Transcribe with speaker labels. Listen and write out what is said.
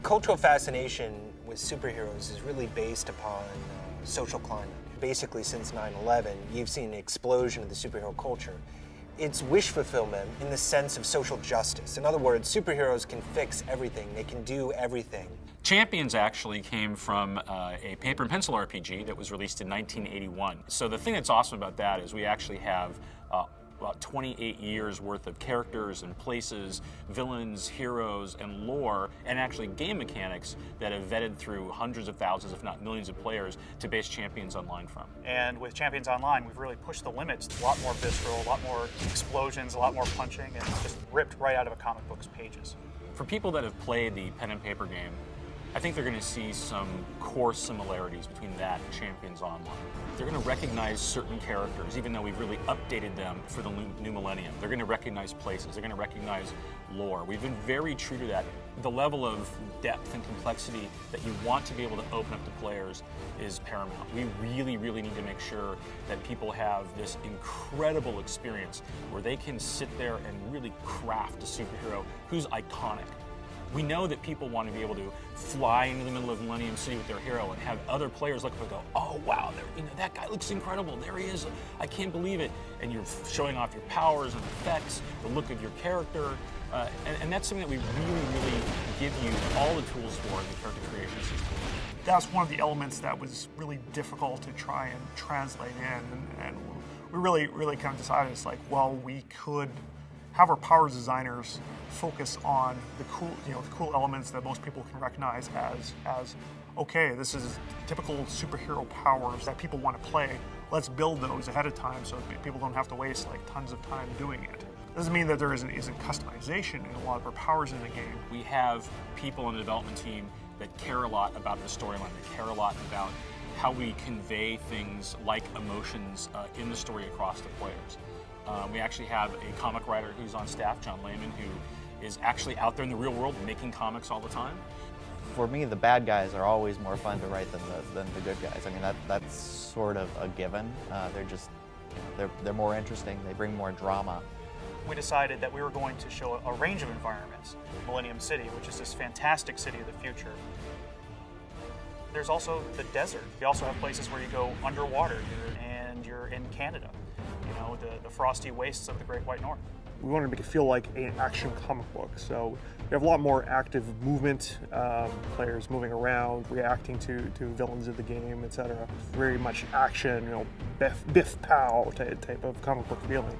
Speaker 1: cultural fascination with superheroes is really based upon social climate. Basically, since 9/11, you've seen an explosion of the superhero culture. It's wish fulfillment in the sense of social justice. In other words, superheroes can fix everything. They can do everything.
Speaker 2: Champions actually came from a paper and pencil RPG that was released in 1981. So the thing that's awesome about that is we actually have about 28 years worth of characters and places, villains, heroes, and lore, and actually game mechanics that have vetted through hundreds of thousands, if not millions of players to base Champions Online from.
Speaker 3: And with Champions Online, we've really pushed the limits. A lot more visceral, a lot more explosions, a lot more punching, and just ripped right out of a comic book's pages.
Speaker 2: For people that have played the pen and paper game, I think they're going to see some core similarities between that and Champions Online. They're going to recognize certain characters, even though we've really updated them for the new millennium. They're going to recognize places. They're going to recognize lore. We've been very true to that. The level of depth and complexity that you want to be able to open up to players is paramount. We really, really need to make sure that people have this incredible experience where they can sit there and really craft a superhero who's iconic. We know that people want to be able to fly into the middle of Millennium City with their hero and have other players look up and go, oh wow, that guy looks incredible, there he is, I can't believe it. And you're showing off your powers and effects, the look of your character, and that's something that we really, really give you all the tools for in the character creation system.
Speaker 4: That's one of the elements that was really difficult to try and translate in, and we really kind of decided, it's like, well, we could have our powers designers focus on the cool elements that most people can recognize as okay, this is typical superhero powers that people want to play. Let's build those ahead of time so people don't have to waste like tons of time doing it. Doesn't mean that there isn't customization in a lot of our powers in the game.
Speaker 2: We have people on the development team that care a lot about the storyline, that care a lot about how we convey things like emotions in the story across the players. We actually have a comic writer who's on staff, John Layman, who is actually out there in the real world making comics all the time.
Speaker 5: For me, the bad guys are always more fun to write than the good guys. I mean, that's sort of a given. They're just, they're more interesting. They bring more drama.
Speaker 3: We decided that we were going to show a range of environments. Millennium City, which is this fantastic city of the future. There's also the desert. We also have places where you go underwater, and you're in Canada. The frosty wastes of the Great White North.
Speaker 4: We wanted to make it feel like an action comic book, so you have a lot more active movement, players moving around, reacting to villains of the game, etc. Very much action, biff pow type of comic book feeling.